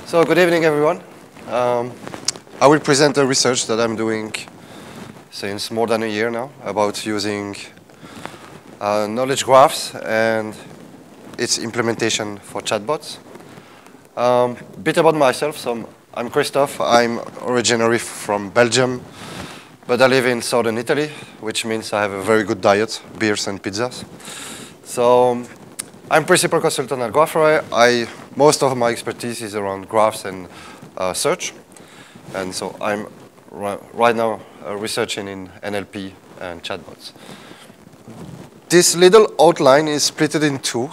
So good evening, everyone. I will present a research that I'm doing since more than a year now about using knowledge graphs and its implementation for chatbots. A bit about myself. So I'm Christophe. I'm originally from Belgium, but I live in southern Italy, which means I have a very good diet, beers and pizzas. So I'm principal consultant at GraphAware. Most of my expertise is around graphs and search. And so I'm right now researching in NLP and chatbots. This little outline is split in two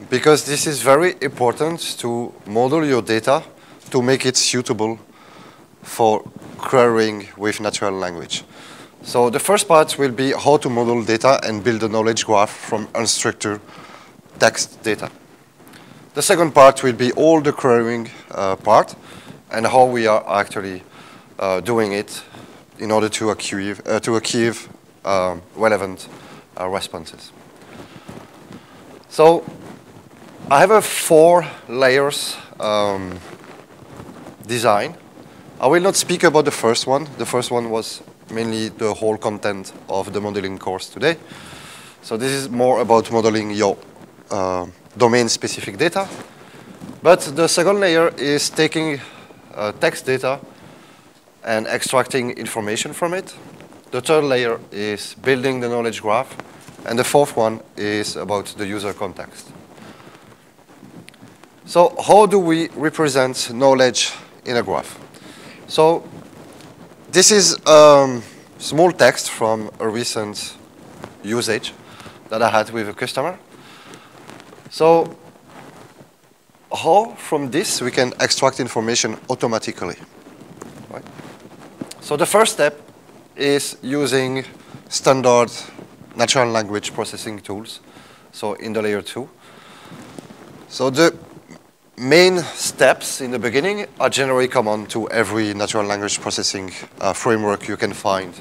because this is very important to model your data to make it suitable for querying with natural language. So the first part will be how to model data and build a knowledge graph from unstructured text data. The second part will be all the querying part and how we are actually doing it in order to achieve relevant responses. So I have a 4 layers design. I will not speak about the first one. The first one was mainly the whole content of the modeling course today. So this is more about modeling your domain-specific data. But the second layer is taking text data and extracting information from it. The third layer is building the knowledge graph. And the fourth one is about the user context. So how do we represent knowledge in a graph? So this is small text from a recent usage that I had with a customer. So how from this we can extract information automatically? Right? So the first step is using standard natural language processing tools, so in the layer 2. So the main steps in the beginning are generally common to every natural language processing framework you can find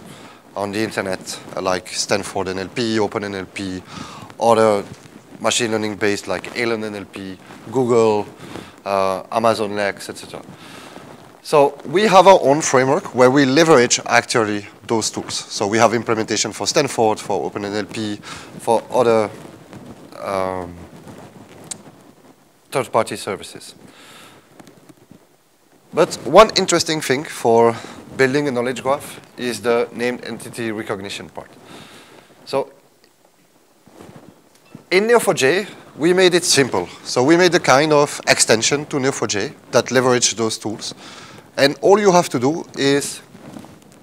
on the internet, like Stanford NLP, OpenNLP, other machine learning based like Allen NLP, Google, Amazon Lex, etc. So we have our own framework where we leverage actually those tools. So we have implementation for Stanford, for OpenNLP, for other third-party services. But one interesting thing for building a knowledge graph is the named entity recognition part. So in Neo4j, we made it simple. So we made a kind of extension to Neo4j that leverage those tools. And all you have to do is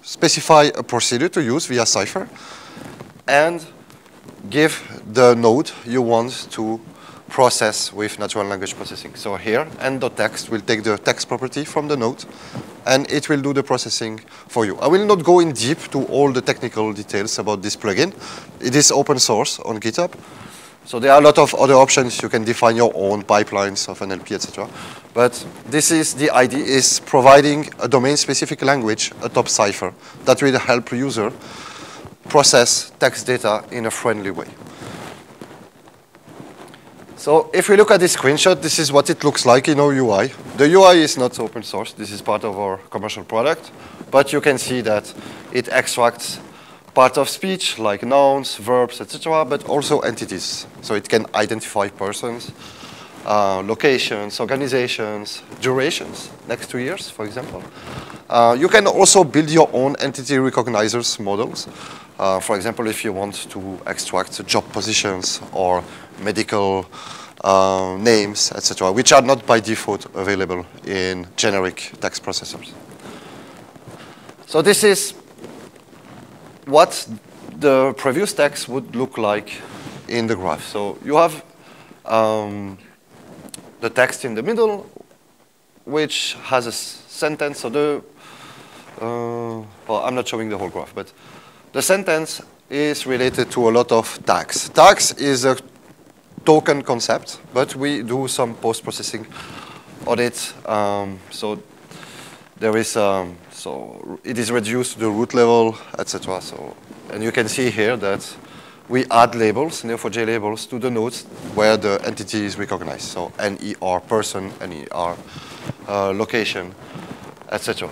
specify a procedure to use via Cypher and give the node you want to process with natural language processing. So here, end.text will take the text property from the node, and it will do the processing for you. I will not go in deep to all the technical details about this plugin. It is open source on GitHub. So there are a lot of other options. You can define your own pipelines of NLP, etc. But this is the idea, is providing a domain-specific language atop Cypher that will help user process text data in a friendly way. So if we look at this screenshot, this is what it looks like in our UI. The UI is not open source. This is part of our commercial product. But you can see that it extracts part of speech, like nouns, verbs, etc., but also entities. So it can identify persons, locations, organizations, durations, next 2 years, for example. You can also build your own entity recognizers models. For example, if you want to extract job positions or medical names, etc., which are not by default available in generic text processors. So this is what the previous text would look like in the graph. So you have the text in the middle, which has a sentence. So the, well, I'm not showing the whole graph, but the sentence is related to a lot of tags. Tags is a token concept, but we do some post-processing on it. So there is, so it is reduced to the root level, etc. So, and you can see here that we add labels, Neo4j labels, to the nodes where the entity is recognized. So NER person, NER location, etc.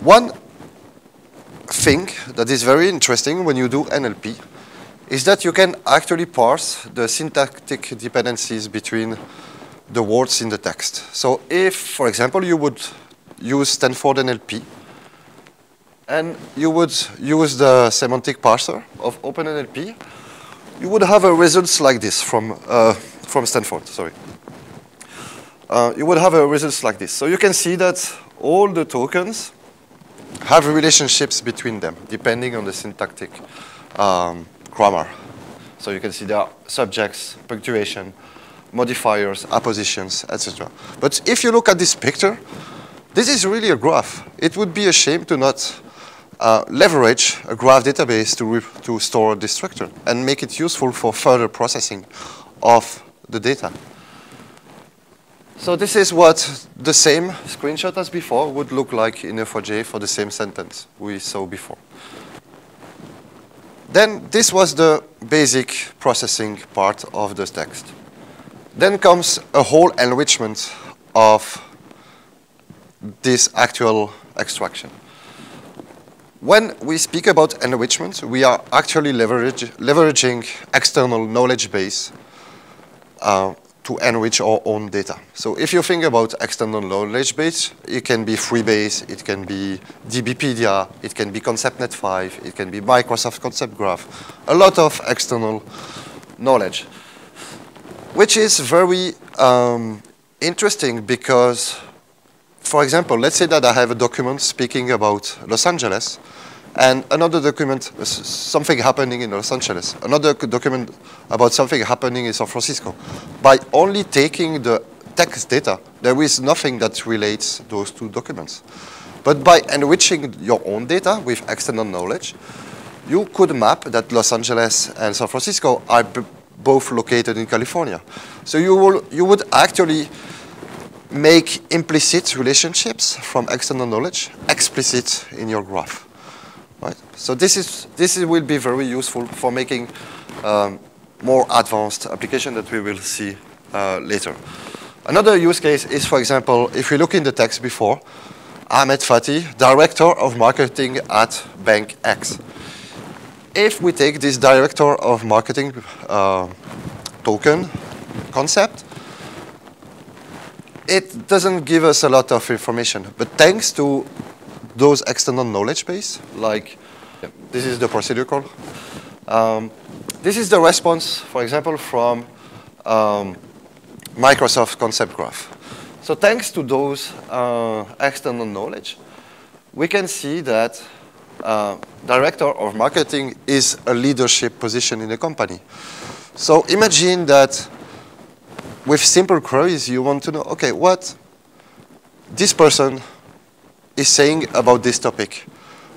One thing that is very interesting when you do NLP is that you can actually parse the syntactic dependencies between the words in the text. So if, for example, you would use Stanford NLP and you would use the semantic parser of OpenNLP, you would have a results like this from Stanford, sorry. You would have a results like this. So you can see that all the tokens have relationships between them, depending on the syntactic grammar. So you can see there are subjects, punctuation, modifiers, appositions, etc. But if you look at this picture, this is really a graph. It would be a shame to not leverage a graph database to store this structure and make it useful for further processing of the data. So this is what the same screenshot as before would look like in Neo4j for the same sentence we saw before. Then this was the basic processing part of the text. Then comes a whole enrichment of this actual extraction. When we speak about enrichment, we are actually leveraging external knowledge base to enrich our own data. So if you think about external knowledge base, it can be Freebase, it can be DBpedia, it can be ConceptNet 5, it can be Microsoft Concept Graph, a lot of external knowledge, which is very interesting because, for example, let's say that I have a document speaking about Los Angeles, and another document, something happening in Los Angeles, another document about something happening in San Francisco. By only taking the text data, there is nothing that relates those two documents. But by enriching your own data with external knowledge, you could map that Los Angeles and San Francisco are both located in California. So you would actually make implicit relationships from external knowledge explicit in your graph. Right? So this will be very useful for making more advanced application that we will see later. Another use case is, for example, if we look in the text before, Ahmed Fatih, Director of Marketing at Bank X. If we take this Director of Marketing token concept, it doesn't give us a lot of information, but thanks to those external knowledge base, like this is the procedure call. This is the response, for example, from Microsoft Concept Graph. So thanks to those external knowledge, we can see that Director of Marketing is a leadership position in a company. So imagine that with simple queries, you want to know, okay, what this person is saying about this topic.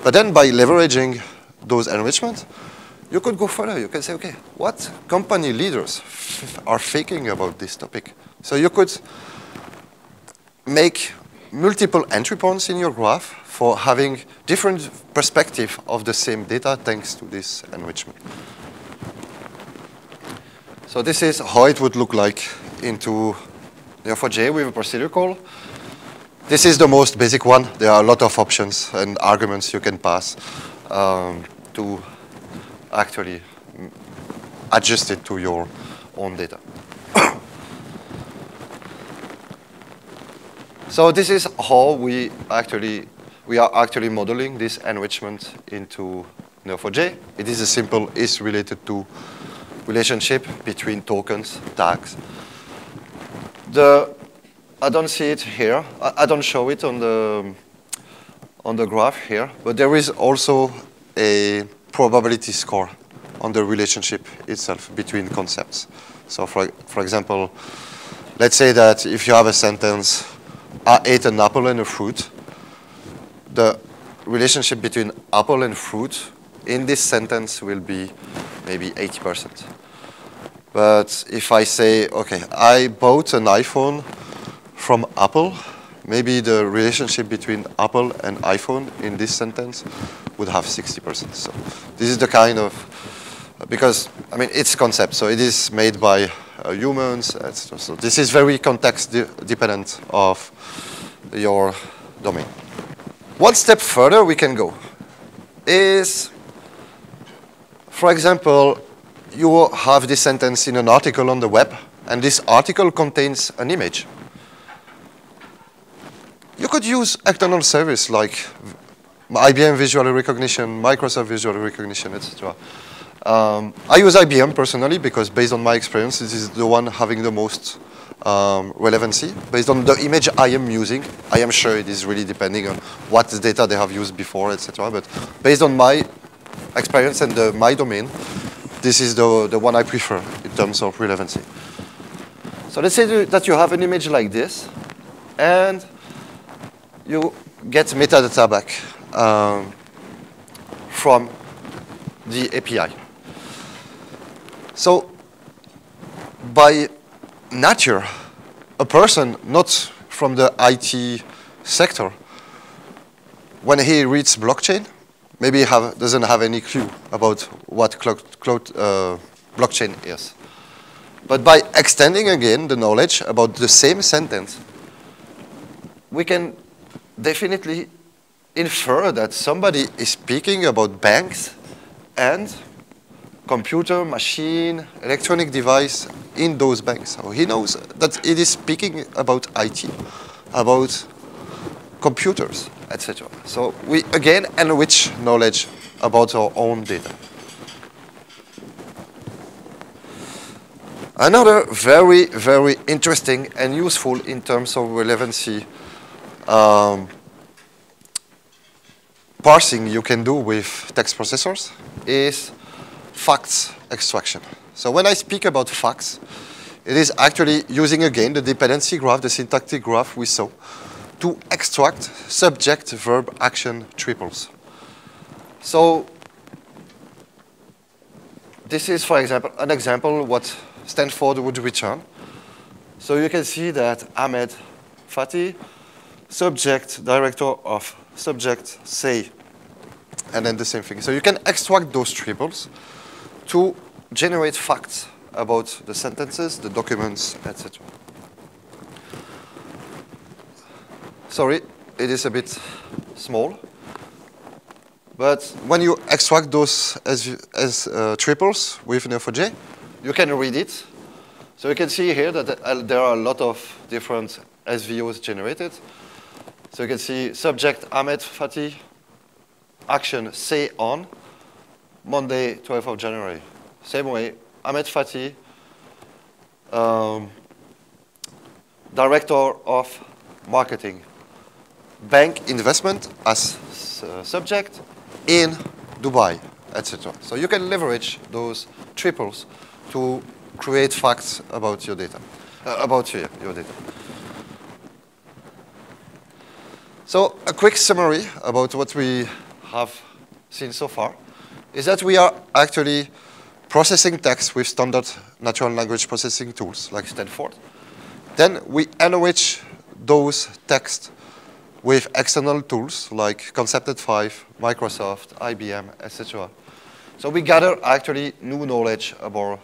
But then by leveraging those enrichments, you could go further. You can say, okay, what company leaders are thinking about this topic? So you could make multiple entry points in your graph for having different perspective of the same data thanks to this enrichment. So this is how it would look like into Neo4j with a procedure call. This is the most basic one. There are a lot of options and arguments you can pass to actually adjust it to your own data. So this is how we are actually modeling this enrichment into Neo4j. It is a simple is related to relationship between tokens, tags. I don't see it here. I don't show it on the graph here, but there is also a probability score on the relationship itself between concepts. So for example, let's say that if you have a sentence, I ate an apple and a fruit, the relationship between apple and fruit in this sentence will be maybe 80%. But if I say, okay, I bought an iPhone from Apple, maybe the relationship between Apple and iPhone in this sentence would have 60%. So this is the kind of, because, I mean, it's concept, so it is made by humans, etc. So this is very context dependent of your domain. One step further we can go is, for example, you have this sentence in an article on the web, and this article contains an image. You could use external service like IBM Visual Recognition, Microsoft Visual Recognition, etc. I use IBM personally because based on my experience, this is the one having the most relevancy. Based on the image I am using, I am sure it is really depending on what data they have used before, etc. But based on my experience and my domain, this is the one I prefer in terms of relevancy. So let's say that you have an image like this, and you get metadata back from the API. So by nature, a person not from the IT sector, when he reads blockchain, maybe doesn't have any clue about what blockchain is. But by extending again the knowledge about the same sentence, we can definitely infer that somebody is speaking about banks and computer, machine, electronic device in those banks. So he knows that it is speaking about IT, about computers, etc. So we again enrich knowledge about our own data. Another very, very interesting and useful in terms of relevancy parsing you can do with text processors is facts extraction. So when I speak about facts, it is actually using again the dependency graph, the syntactic graph we saw, to extract subject, verb, action triples. So this is, for example, an example what Stanford would return. So you can see that Ahmed Fatih, subject, director of subject, say, and then the same thing. So you can extract those triples to generate facts about the sentences, the documents, etc. Sorry, it is a bit small. But when you extract those as triples with Neo4j, you can read it. So you can see here that there are a lot of different SVOs generated. So you can see subject Ahmed Fatih, action say on, Monday, 12th of January. Same way, Ahmed Fatih, director of marketing, bank investment as subject in Dubai, etc. So you can leverage those triples to create facts about your data, your data. So a quick summary about what we have seen so far is that we are actually processing text with standard natural language processing tools like Stanford. Then we enrich those texts with external tools like Concept.5, Microsoft, IBM, etc. So we gather actually new knowledge about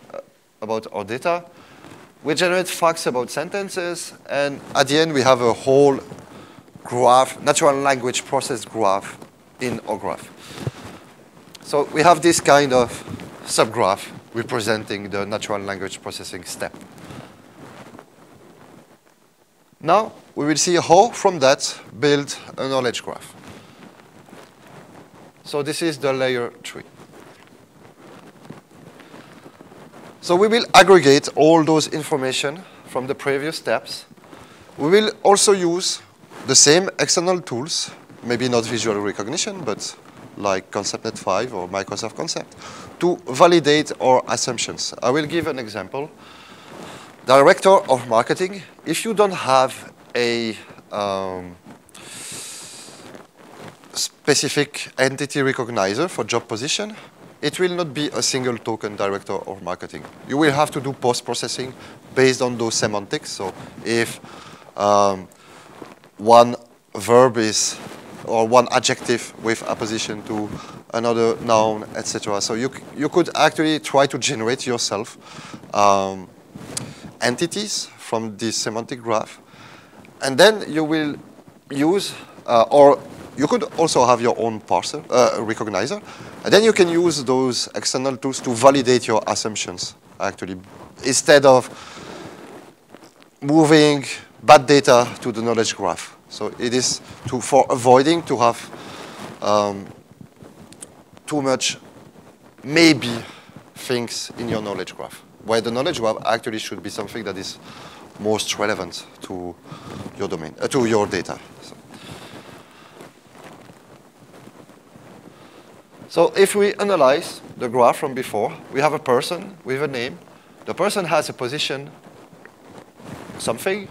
our data. We generate facts about sentences, and at the end we have a whole graph, natural language process graph in our graph. So we have this kind of subgraph representing the natural language processing step. Now we will see how from that build a knowledge graph. So this is the layer 3. So we will aggregate all those information from the previous steps. We will also use the same external tools, maybe not visual recognition, but like Concept.5 or Microsoft Concept, to validate our assumptions. I will give an example. Director of marketing, if you don't have a specific entity recognizer for job position, it will not be a single token director of marketing. You will have to do post-processing based on those semantics. So if one verb is, or one adjective with apposition to another noun, etc. So you could actually try to generate yourself entities from this semantic graph. And then you will use, or you could also have your own parser, recognizer. And then you can use those external tools to validate your assumptions, actually, instead of moving bad data to the knowledge graph. So it is for avoiding to have too much maybe things in your knowledge graph, where the knowledge graph actually should be something that is most relevant to your domain, to your data. So if we analyze the graph from before, we have a person with a name. The person has a position, something.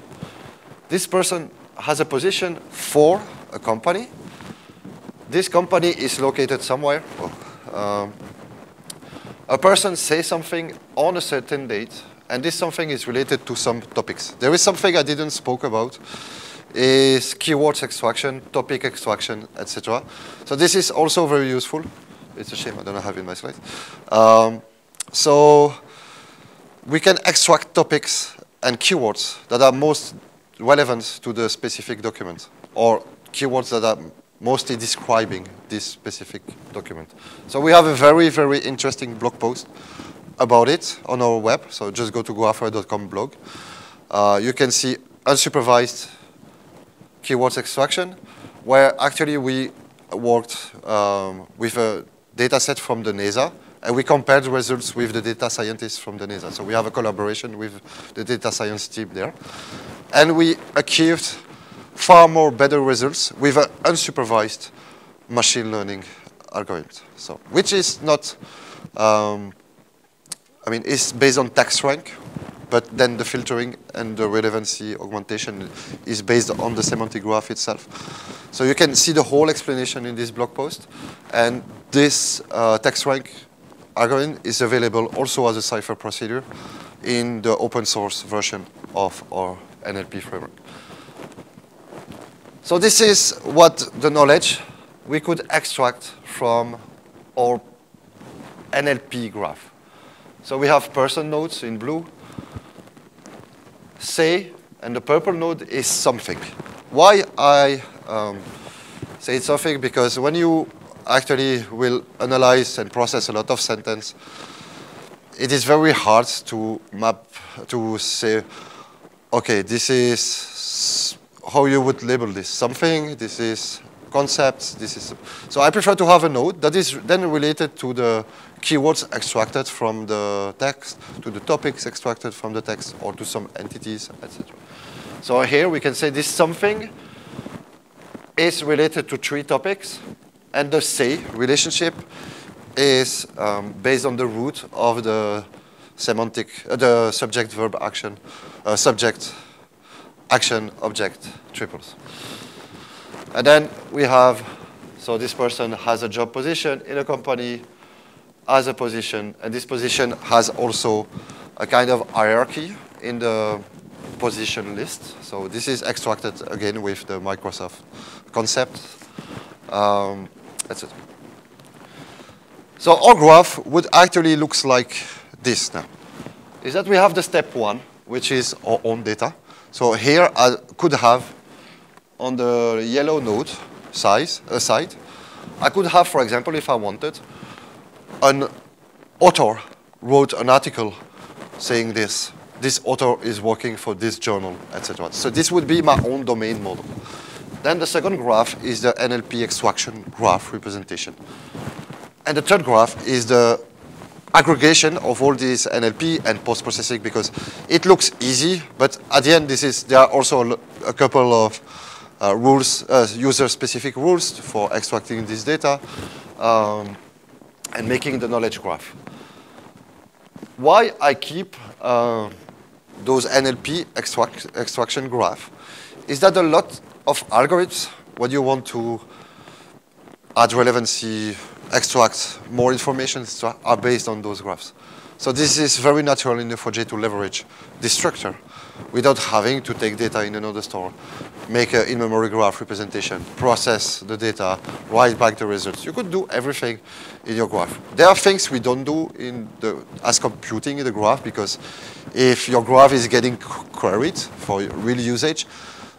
This person has a position for a company. This company is located somewhere. A person says something on a certain date, and this something is related to some topics. There is something I didn't spoke about, is keywords extraction, topic extraction, etc. So this is also very useful. It's a shame I don't have it in my slides. So we can extract topics and keywords that are most relevant to the specific document, or keywords that are mostly describing this specific document. So we have a very, very interesting blog post about it on our web. So just go to graphaware.com blog. You can see unsupervised keywords extraction, where actually we worked with a data set from the NASA, and we compared the results with the data scientists from the NASA. So we have a collaboration with the data science team there. And we achieved far more better results with an unsupervised machine learning algorithm. So, which is not, it's based on text rank, but then the filtering and the relevancy augmentation is based on the semantic graph itself. So you can see the whole explanation in this blog post. And this text rank algorithm is available also as a Cypher procedure in the open source version of our NLP framework. So this is what the knowledge we could extract from our NLP graph. So we have person nodes in blue, say, and the purple node is something. Why I say it's something? Because when you actually will analyze and process a lot of sentence, it is very hard to map, to say, okay, this is how you would label this. Something, this is concepts, this is... So I prefer to have a node that is then related to the keywords extracted from the text, to the topics extracted from the text, or to some entities, etc. So here we can say this something is related to 3 topics, and the say relationship is based on the root of the semantic, the subject, verb, action, subject, action, object, triples. And then we have, so this person has a job position in a company, has a position, and this position has also a kind of hierarchy in the position list. So this is extracted again with the Microsoft concept, etc. So our graph would actually looks like this now. Is that we have the step 1, which is our own data. So here I could have on the yellow node side, I could have, for example, if I wanted, an author wrote an article saying this author is working for this journal, etc. So this would be my own domain model. Then the second graph is the NLP extraction graph representation. And the third graph is the aggregation of all these NLP and post-processing, because it looks easy, but at the end there are also a couple of rules, user-specific rules for extracting this data and making the knowledge graph. Why I keep those NLP extraction graph is that a lot of algorithms, when you want to add relevancy, extract more information, are based on those graphs. So this is very natural in Neo4j to leverage this structure without having to take data in another store, make an in-memory graph representation, process the data, write back the results. You could do everything in your graph. There are things we don't do as computing in the graph, because if your graph is getting queried for real usage,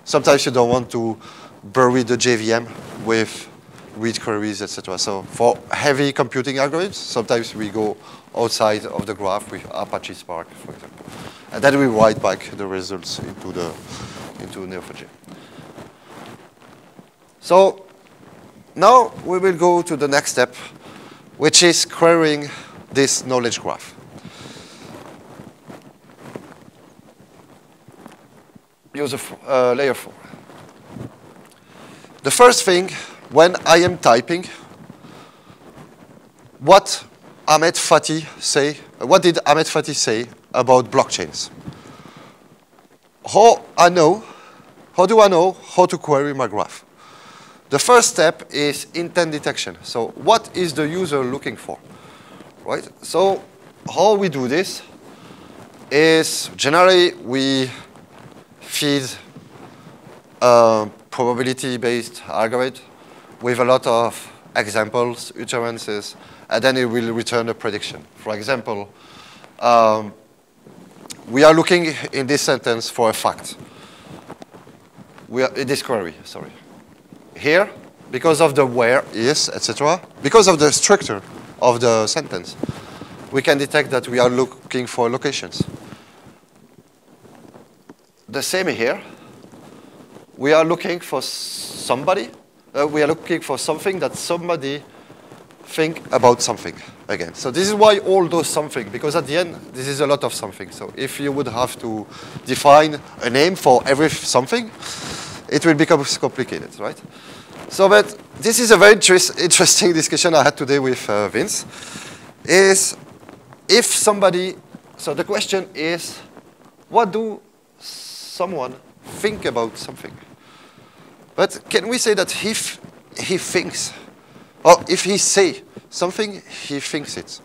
sometimes you don't want to bury the JVM with read queries, etc. So for heavy computing algorithms, sometimes we go outside of the graph with Apache Spark, for example. And then we write back the results into Neo4j. So now we will go to the next step, which is querying this knowledge graph. Use layer 4. The first thing, when I am typing, what did Ahmed Fatih say about blockchains? How do I know how to query my graph? The first step is intent detection. So what is the user looking for, right? So how we do this is generally we feed a probability-based algorithm with a lot of examples, occurrences, and then it will return a prediction. For example, we are looking in this sentence for a fact. In this query, sorry. Here, because of the where is, etc., because of the structure of the sentence, we can detect that we are looking for locations. The same here. We are looking for somebody. We are looking for something that somebody think about something again. So this is why all those something, because at the end, this is a lot of something. So if you would have to define a name for every something, it will become complicated, right? So, but this is a very interesting discussion I had today with Vince, is if somebody, so the question is, what do someone think about something? But can we say that if he thinks, or if he say something, he thinks it?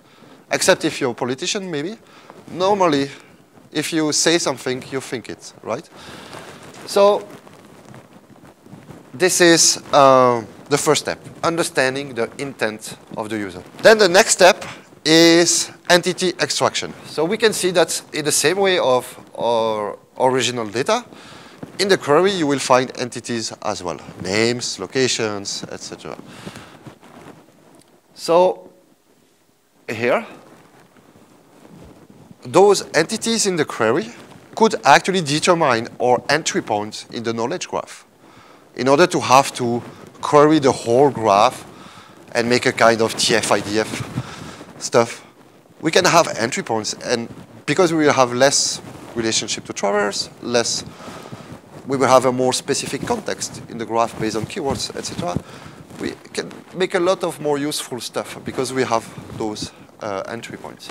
Except if you're a politician, maybe. Normally, if you say something, you think it, right? So this is the first step, understanding the intent of the user. Then the next step is entity extraction. So we can see that in the same way of our original data, in the query you will find entities as well, names, locations, etc. So here, those entities in the query could actually determine our entry points in the knowledge graph. In order to have to query the whole graph and make a kind of TF-IDF stuff, we can have entry points, and because we will have less relationship to traverse, we will have a more specific context in the graph based on keywords, etc. We can make a lot of more useful stuff because we have those entry points.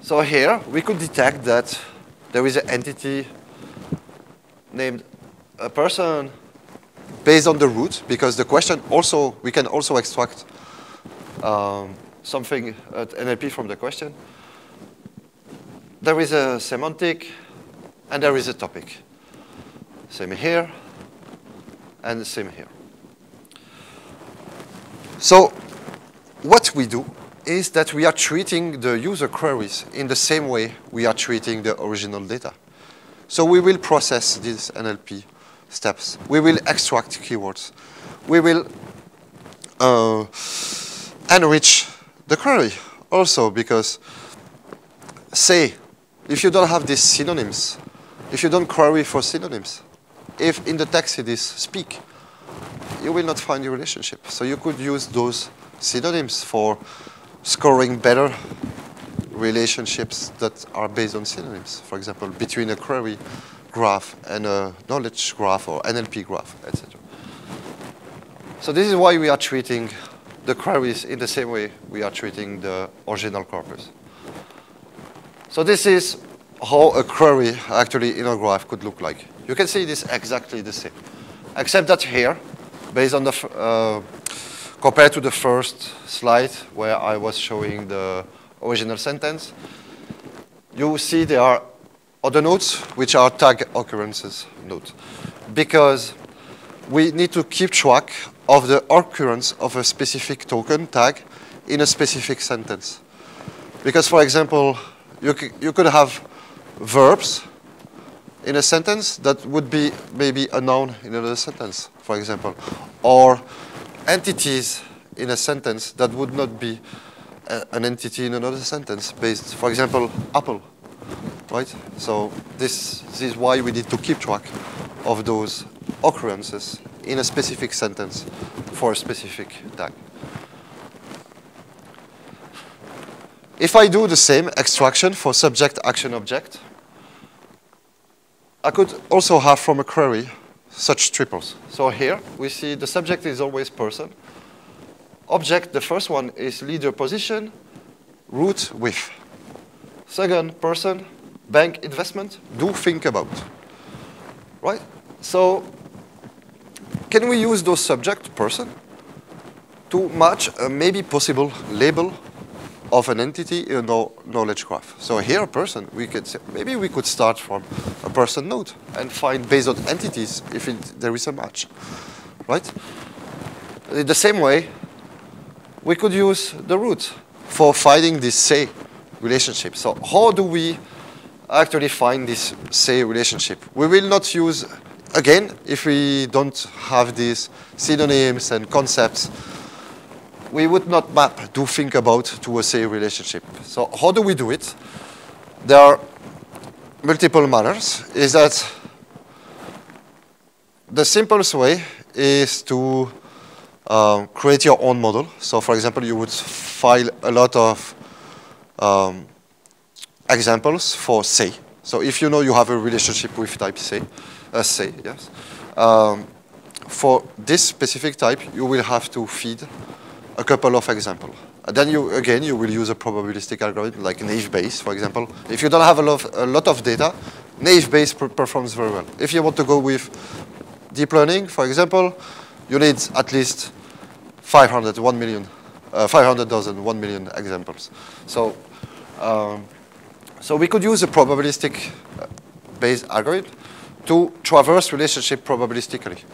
So here, we could detect that there is an entity named a person based on the root, because the question also, we can also extract something at NLP from the question. There is a semantic, and there is a topic. Same here, and the same here. So what we do is that we are treating the user queries in the same way we are treating the original data. So we will process these NLP steps. We will extract keywords. We will enrich the query also, because say, if you don't have these synonyms, if you don't query for synonyms, if in the text it is speak, you will not find your relationship. So you could use those synonyms for scoring better relationships that are based on synonyms. For example, between a query graph and a knowledge graph or NLP graph, etc. So this is why we are treating the queries in the same way we are treating the original corpus. So this is how a query actually in a graph could look like. You can see this exactly the same, except that here, based on the compared to the first slide where I was showing the original sentence, you see there are other nodes which are tag occurrences nodes, because we need to keep track of the occurrence of a specific token tag in a specific sentence. Because, for example, you could have verbs in a sentence that would be maybe a noun in another sentence, for example, or entities in a sentence that would not be an entity in another sentence based, for example, Apple, right? So this is why we need to keep track of those occurrences in a specific sentence for a specific tag. If I do the same extraction for subject, action, object, I could also have from a query such triples. So here we see the subject is always person. Object, the first one is leader position, route with. Second, person, bank investment, do think about. Right? So can we use those subject, person, to match a maybe possible label of an entity in a knowledge graph? So here, a person, we could say, maybe we could start from a person node and find based on entities if there is a match, right? In the same way, we could use the root for finding this say relationship. So how do we actually find this say relationship? We will not use, again, if we don't have these synonyms and concepts, we would not map do think about to a say relationship. So how do we do it? There are multiple manners. Is that the simplest way is to create your own model. So for example, you would file a lot of examples for say. So if you know you have a relationship with type say, yes. For this specific type, you will have to feed a couple of examples. And then you will use a probabilistic algorithm like naive Bayes, for example. If you don't have a lot of data, naive Bayes performs very well. If you want to go with deep learning, for example, you need at least 500,000, 1 million examples. So, so we could use a probabilistic based algorithm to traverse relationship probabilistically.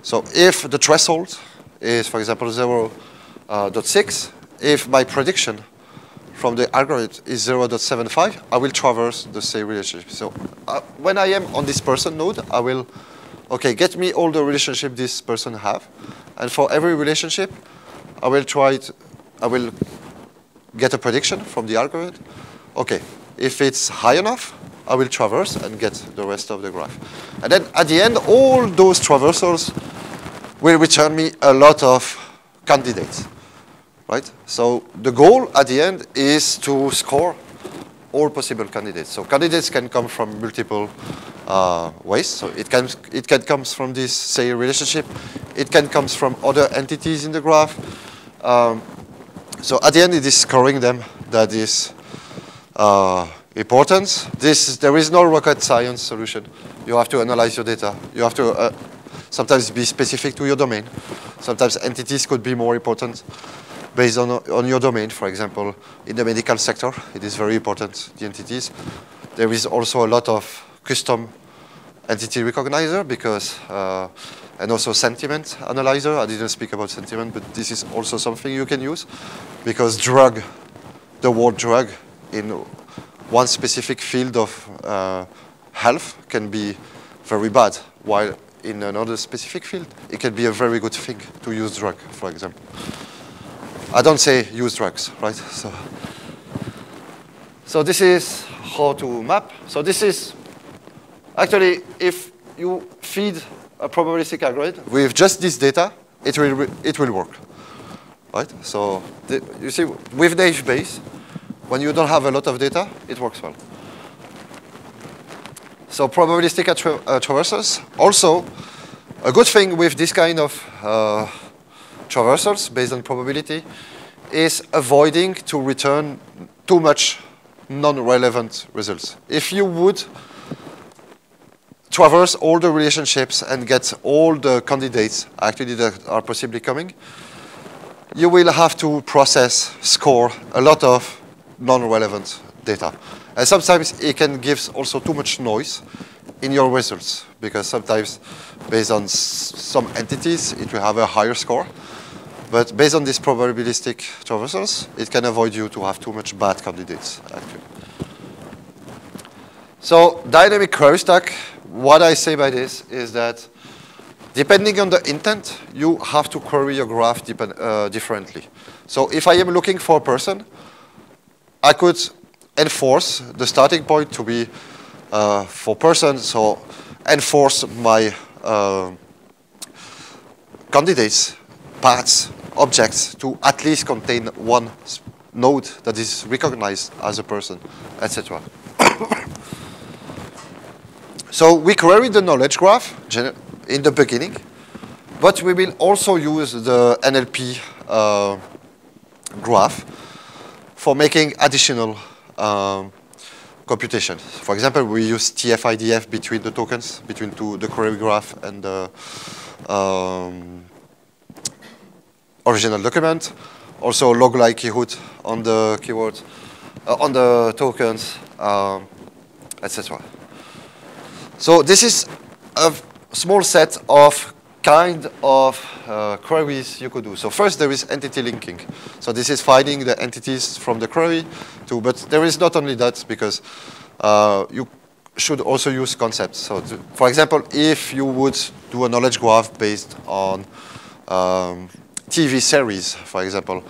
So if the threshold is, for example, 0.6, if my prediction from the algorithm is 0.75, I will traverse the say relationship. So when I am on this person node, I will, okay, get me all the relationship this person have. And for every relationship, I will get a prediction from the algorithm. Okay, if it's high enough, I will traverse and get the rest of the graph. And then at the end, all those traversals will return me a lot of candidates, right? So the goal at the end is to score all possible candidates. So candidates can come from multiple ways. So it can come from this say relationship. It can come from other entities in the graph. So at the end, it is scoring them that is important. There is no rocket science solution. You have to analyze your data. You have to sometimes be specific to your domain. Sometimes entities could be more important based on your domain. For example, in the medical sector, it is very important, the entities. There is also a lot of custom entity recognizer because, and also sentiment analyzer. I didn't speak about sentiment, but this is also something you can use because drug, the word drug in one specific field of health can be very bad, while in another specific field, it can be a very good thing to use drug, for example. I don't say use drugs, right? So this is how to map. So this is, actually, if you feed a probabilistic algorithm with just this data, it will work, right? So you see, with naive Bayes, when you don't have a lot of data, it works well. So probabilistic traversals. Also, a good thing with this kind of traversals based on probability is avoiding to return too much non-relevant results. If you would traverse all the relationships and get all the candidates actually that are possibly coming, you will have to process, score a lot of non-relevant data. And sometimes it can give also too much noise in your results, because sometimes based on some entities, it will have a higher score. But based on these probabilistic traversals, it can avoid you to have too much bad candidates, actually. So dynamic query stack, what I say by this is that depending on the intent, you have to query your graph differently. So if I am looking for a person, I could enforce the starting point to be for person, so enforce my candidates, paths, objects to at least contain one node that is recognized as a person, etc. So we query the knowledge graph in the beginning, but we will also use the NLP graph for making additional computations. For example, we use TF-IDF between the tokens, between the query graph and the original document. Also log likelihood on the keywords, on the tokens, etc. So this is a small set of kind of queries you could do. So first there is entity linking. So this is finding the entities from the query too, but there is not only that, because you should also use concepts. So for example, if you would do a knowledge graph based on TV series, for example,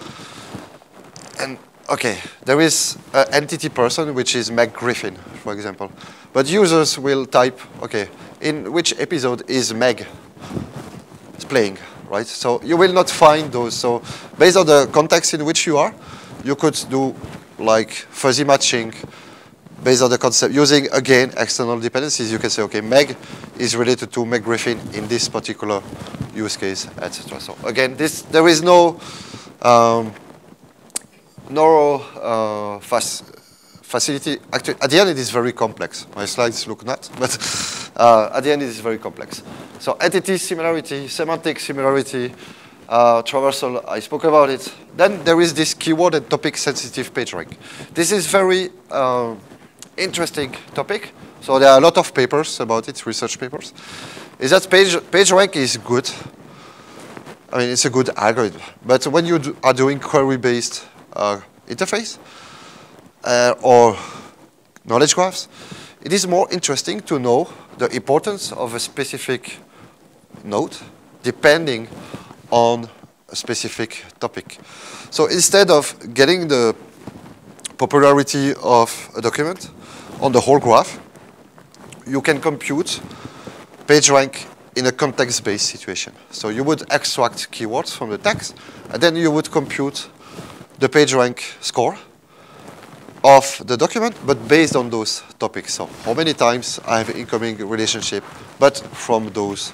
and okay, there is an entity person, which is Meg Griffin, for example. But users will type, okay, in which episode is Meg playing, right? So you will not find those. So based on the context in which you are, you could do like fuzzy matching based on the concept, using, again, external dependencies. You can say, okay, Meg is related to Meg Griffin in this particular use case, etc. So again, there is no facility. Actually, at the end, it is very complex. My slides look nuts, but at the end, it is very complex. So entity similarity, semantic similarity, traversal, I spoke about it. Then there is this keyword and topic sensitive page rank. This is very interesting topic. So there are a lot of papers about it, research papers. Is that page rank is good. I mean, it's a good algorithm. But when you are doing query-based interface, or knowledge graphs, it is more interesting to know the importance of a specific node depending on a specific topic. So instead of getting the popularity of a document on the whole graph, you can compute page rank in a context-based situation. So you would extract keywords from the text, and then you would compute the page rank score of the document, but based on those topics. So how many times I have incoming relationship, but from those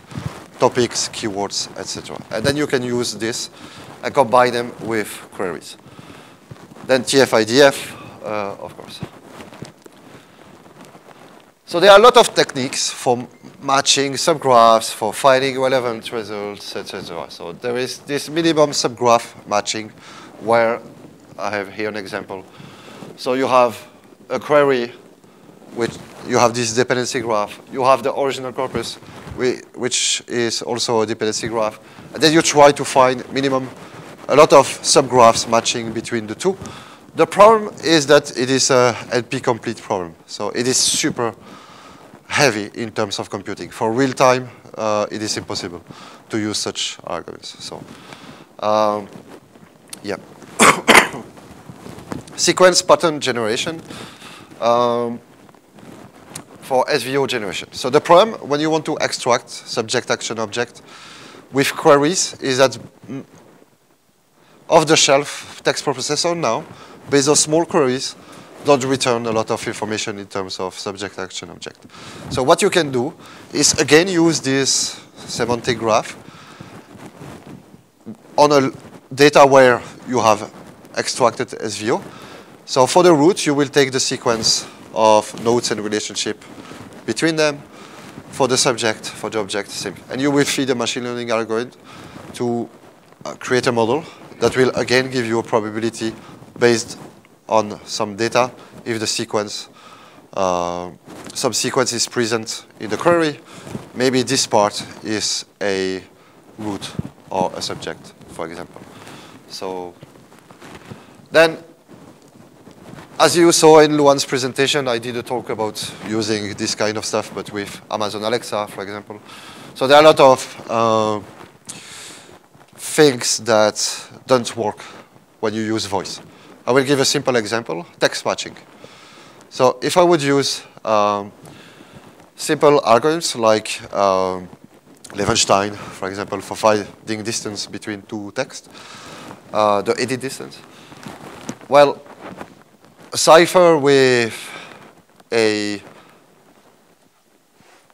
topics, keywords, etc. And then you can use this and combine them with queries. Then TF-IDF, of course. So there are a lot of techniques for matching subgraphs, for finding relevant results, etc. So there is this minimum subgraph matching, where I have here an example. So you have a query, which you have this dependency graph. You have the original corpus, which is also a dependency graph. And then you try to find minimum, a lot of subgraphs matching between the two. The problem is that it is a NP-complete problem. So it is super heavy in terms of computing. For real time, it is impossible to use such algorithms. So, yeah. Sequence pattern generation for SVO generation. So the problem when you want to extract subject, action, object with queries is that off-the-shelf text processor now, based on small queries, don't return a lot of information in terms of subject, action, object. So what you can do is, again, use this semantic graph on a data where you have extracted SVO. So for the root, you will take the sequence of nodes and relationship between them. For the subject, for the object, same. And you will feed a machine learning algorithm to create a model that will, again, give you a probability based on some data if the sequence some sequence is present in the query, maybe this part is a root or a subject, for example. So then, as you saw in Luan's presentation, I did a talk about using this kind of stuff, but with Amazon Alexa, for example. So there are a lot of things that don't work when you use voice. I will give a simple example, text matching. So if I would use simple algorithms like Levenstein, for example, for finding distance between two texts, the edit distance, well, a cipher with a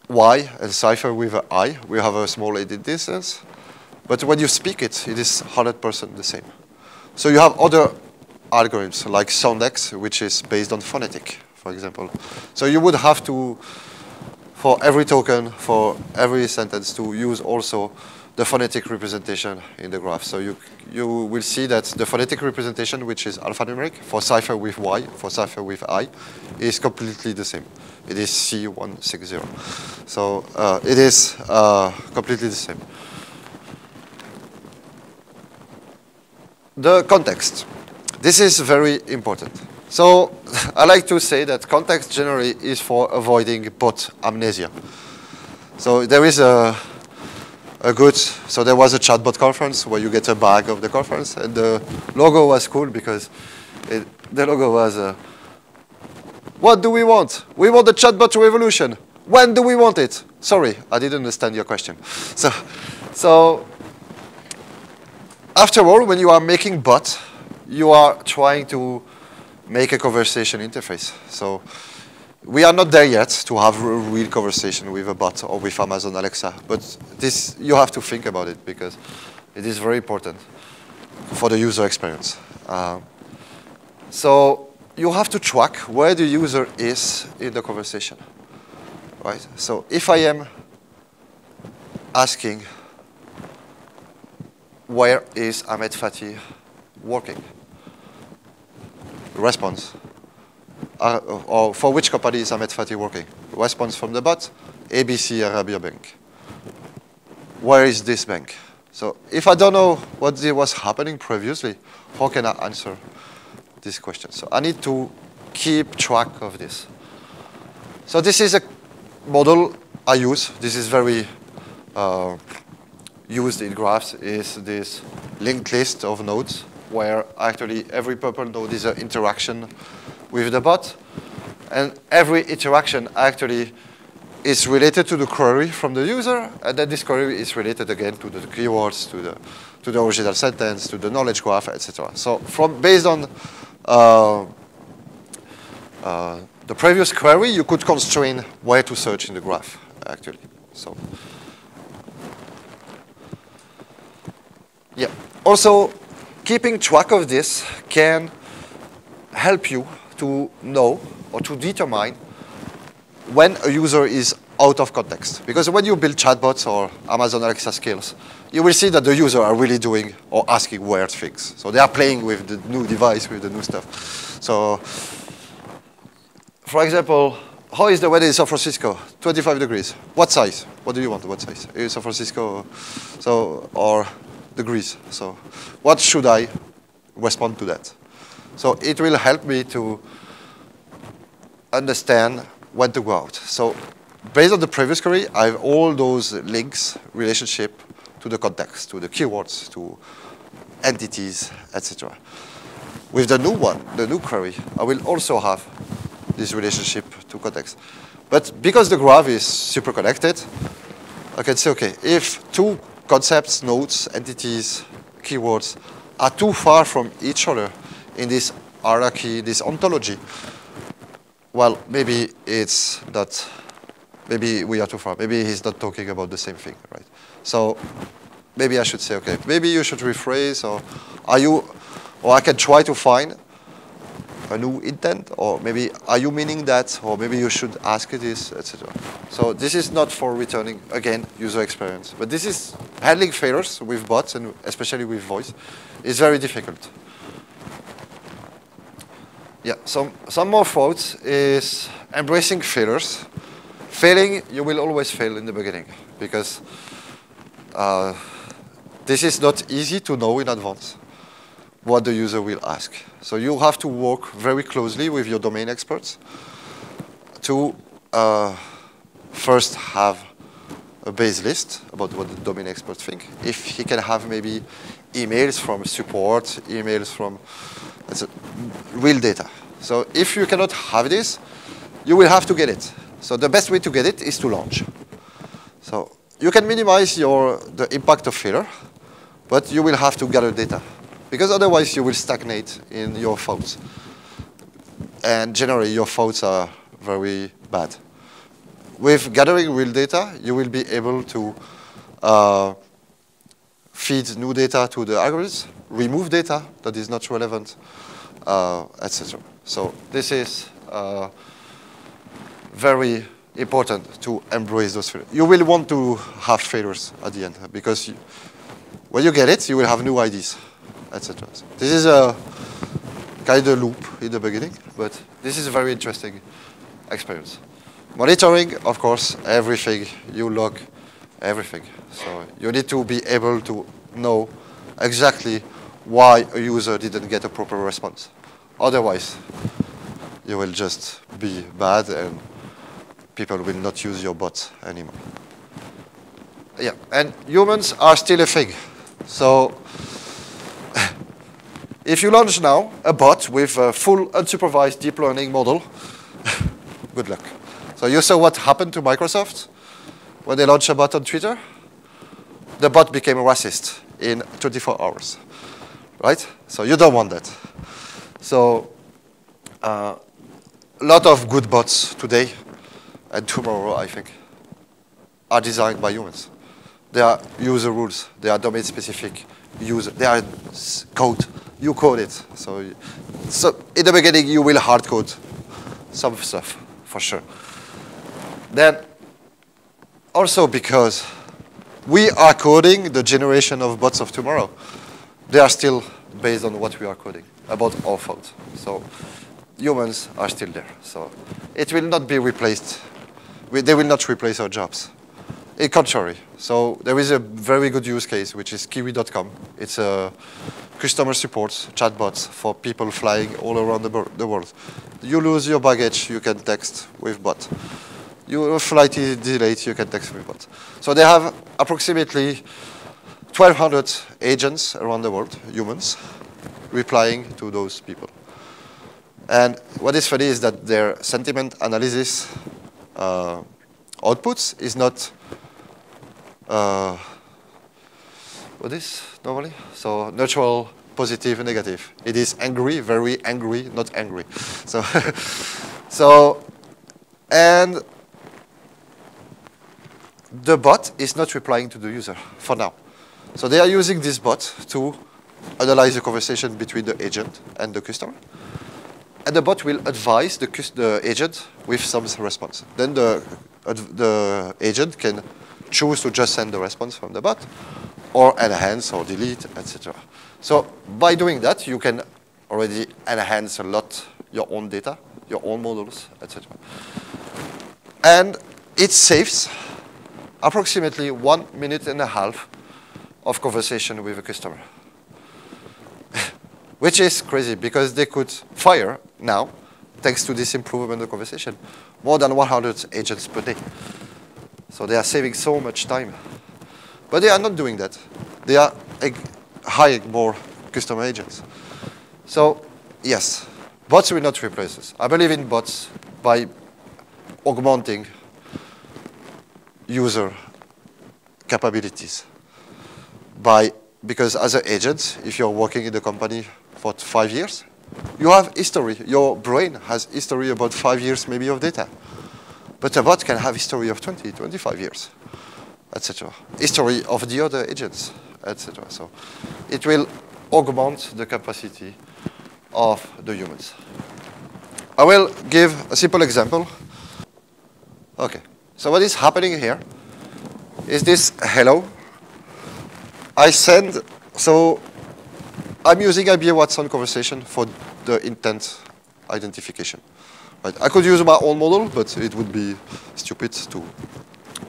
y and cipher with an I, we have a small edit distance. But when you speak it, it is 100% the same. So you have other algorithms like SoundX, which is based on phonetic, for example. So you would have to, for every token, for every sentence, to use also the phonetic representation in the graph. So you will see that the phonetic representation, which is alphanumeric, for cipher with Y, for cipher with I, is completely the same. It is C160. So it is completely the same. The context. This is very important. So I like to say that context generally is for avoiding bot amnesia. So there is so there was a chatbot conference where you get a bag of the conference, and the logo was cool because the logo was, what do we want? We want the chatbot revolution. When do we want it? Sorry, I didn't understand your question. So after all, when you are making bot, you are trying to make a conversation interface. So we are not there yet to have a real conversation with a bot or with Amazon Alexa, but this, you have to think about it because it is very important for the user experience. So you have to track where the user is in the conversation, right? So if I am asking, where is Ahmed Fatih working? Response. Or for which company is Ahmed Fatih working? Response from the bot, ABC Arabia Bank. Where is this bank? So if I don't know what was happening previously, how can I answer this question? So I need to keep track of this. So this is a model I use. This is very used in graphs, is this linked list of nodes where actually every purple node is an interaction with the bot. And every interaction actually is related to the query from the user, and then this query is related again to the keywords, to the original sentence, to the knowledge graph, etc. So based on the previous query, you could constrain where to search in the graph, actually. So yeah. Also, keeping track of this can help you to know or to determine when a user is out of context. Because when you build chatbots or Amazon Alexa skills, you will see that the user are really doing or asking weird things. So they are playing with the new device, with the new stuff. So, for example, how is the weather in San Francisco? 25 degrees. What size? What do you want? What size? In San Francisco, so, or degrees. So what should I respond to that? So it will help me to understand when to go out. So based on the previous query, I have all those links, relationship to the context, to the keywords, to entities, etc. With the new one, the new query, I will also have this relationship to context. But because the graph is super connected, I can say, okay, if two concepts, nodes, entities, keywords are too far from each other in this hierarchy, this ontology, well, maybe it's not, maybe we are too far. Maybe he's not talking about the same thing, right? So maybe I should say, okay, maybe you should rephrase, or I can try to find a new intent, or maybe are you meaning that, or maybe you should ask this, etc. So this is not for returning, again, user experience, but this is handling failures with bots, and especially with voice, is very difficult. Yeah, some more thoughts is embracing failures. Failing, you will always fail in the beginning because this is not easy to know in advance what the user will ask. So you have to work very closely with your domain experts to first have a base list about what the domain experts think. If he can have maybe emails from support, emails from real data. So if you cannot have this, you will have to get it. So the best way to get it is to launch. So you can minimize the impact of failure, but you will have to gather data because otherwise you will stagnate in your thoughts. And generally your thoughts are very bad. With gathering real data, you will be able to feed new data to the algorithms, remove data that is not relevant, etc. So this is very important to embrace those failures. You will want to have failures at the end because when you get it, you will have new ideas, etc. So this is a kind of loop in the beginning, but this is a very interesting experience. Monitoring, of course, everything, you log everything. So you need to be able to know exactly why a user didn't get a proper response. Otherwise, you will just be bad and people will not use your bot anymore. Yeah, and humans are still a thing. So if you launch now a bot with a full unsupervised deep learning model, good luck. So you saw what happened to Microsoft when they launched a bot on Twitter? The bot became a racist in 24 hours, right? So you don't want that. So a lot of good bots today and tomorrow, I think, are designed by humans. They are user rules. They are domain-specific user. They are code. You code it. So in the beginning, you will hard code some stuff, for sure. Then, also because we are coding the generation of bots of tomorrow, they are still based on what we are coding, about our thoughts. So humans are still there. So it will not be replaced. They will not replace our jobs. In contrary. So there is a very good use case, which is kiwi.com. It's a customer support chatbots for people flying all around the world. You lose your baggage, you can text with bot. Your flight is delayed, you can text with bot. So they have approximately 1,200 agents around the world, humans, replying to those people. And what is funny is that their sentiment analysis outputs is not what is normally? So neutral, positive, negative. It is angry, very angry, not angry. So, and the bot is not replying to the user for now. So they are using this bot to analyze the conversation between the agent and the customer. And the bot will advise the agent with some response. Then the agent can choose to just send the response from the bot, or enhance or delete, etc. So by doing that, you can already enhance a lot your own data, your own models, etc. And it saves approximately 1.5 minutes of conversation with a customer. Which is crazy, because they could fire now, thanks to this improvement in the conversation, more than 100 agents per day. So they are saving so much time. But they are not doing that. They are hiring more customer agents. So yes, bots will not replace us. I believe in bots by augmenting user capabilities. Because as an agent, if you're working in the company for 5 years, you have history. Your brain has history about 5 years maybe of data. But a bot can have history of 20, 25 years, etc. History of the other agents, etc. So it will augment the capacity of the humans. I will give a simple example. Okay, so what is happening here is this hello. So I'm using IBM Watson Conversation for the intent identification. Right? I could use my own model, but it would be stupid to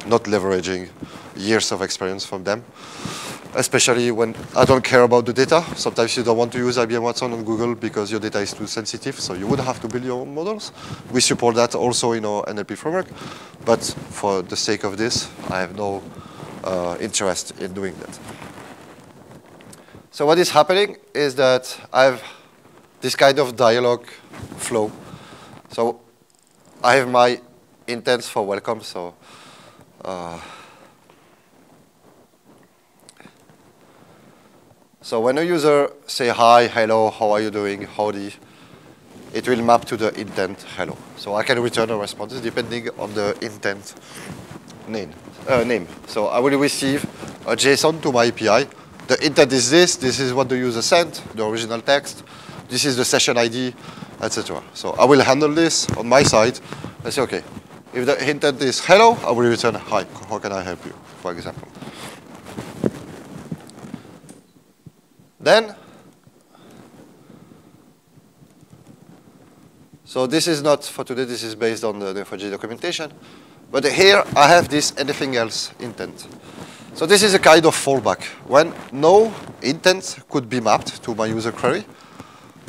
not leveraging years of experience from them, especially when I don't care about the data. Sometimes you don't want to use IBM Watson on Google because your data is too sensitive, so you would have to build your own models. We support that also in our NLP framework, but for the sake of this, I have no interest in doing that. So what is happening is that I have this kind of dialogue flow. So I have my intents for welcome, so so when a user say hi, hello, how are you doing, howdy, it will map to the intent hello. So I can return a response depending on the intent name. So I will receive a JSON to my API. The intent is this is what the user sent, the original text, this is the session ID, etc. So I will handle this on my side. I say, okay, if the intent is hello, I will return hi, how can I help you, for example. Then, so this is not for today, this is based on the Neo4j documentation. But here I have this anything else intent. So this is a kind of fallback. When no intent could be mapped to my user query,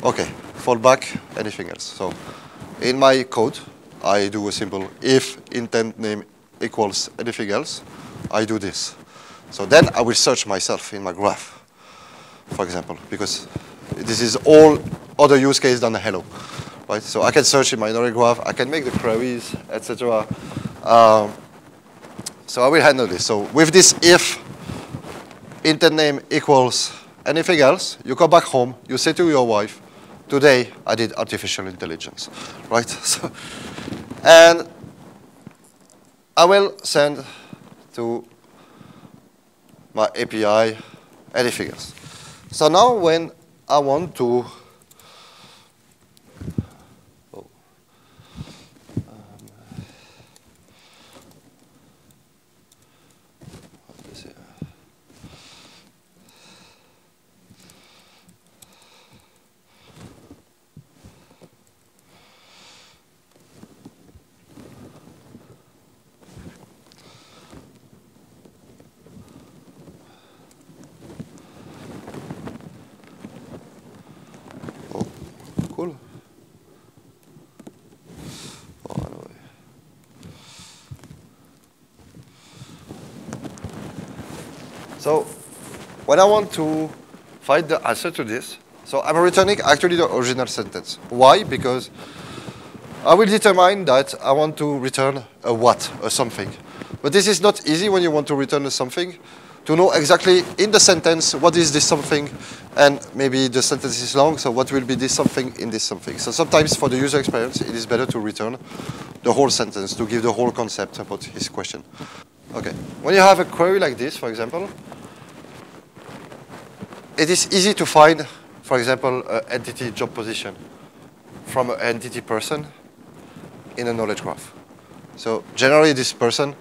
okay, fallback, anything else. So in my code, I do a simple if intent name equals anything else, I do this. So then I will search myself in my graph, for example, because this is all other use case than hello, right? So I can search in my knowledge graph, I can make the queries, etc. So I will handle this. So with this if intent name equals anything else, you come back home, you say to your wife, today I did artificial intelligence, right? So, and I will send to my API anything else. So now when I want to cool. Oh, anyway. So when I want to find the answer to this, so I'm returning actually the original sentence. Why? Because I will determine that I want to return a what, a something. But this is not easy when you want to return a something, to know exactly in the sentence what is this something, and maybe the sentence is long, so what will be this something in this something. So sometimes for the user experience, it is better to return the whole sentence, to give the whole concept about his question. Okay, when you have a query like this, for example, it is easy to find, for example, an entity job position from an entity person in a knowledge graph. So generally this person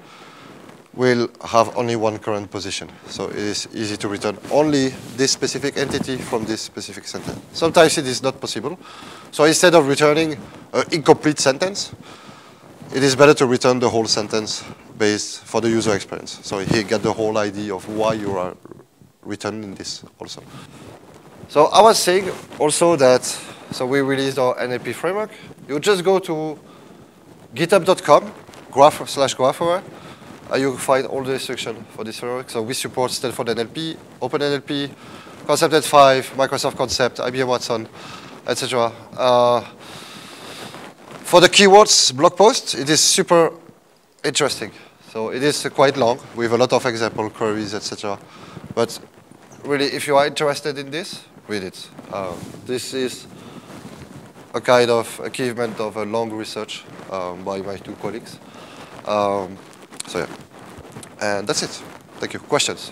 will have only one current position. So it is easy to return only this specific entity from this specific sentence. Sometimes it is not possible. So instead of returning an incomplete sentence, it is better to return the whole sentence based for the user experience. So he get the whole idea of why you are returning this also. So I was saying also that, so we released our NLP framework. You just go to github.com, /GraphAware. You find all the instructions for this framework. So we support Stanford NLP, OpenNLP, Concept 5, Microsoft Concept, IBM Watson, etc. For the keywords blog post, it is super interesting. So it is quite long with a lot of example queries, etc. But really, if you are interested in this, read it. This is a kind of achievement of a long research by my two colleagues. So yeah, and that's it. Thank you. Questions?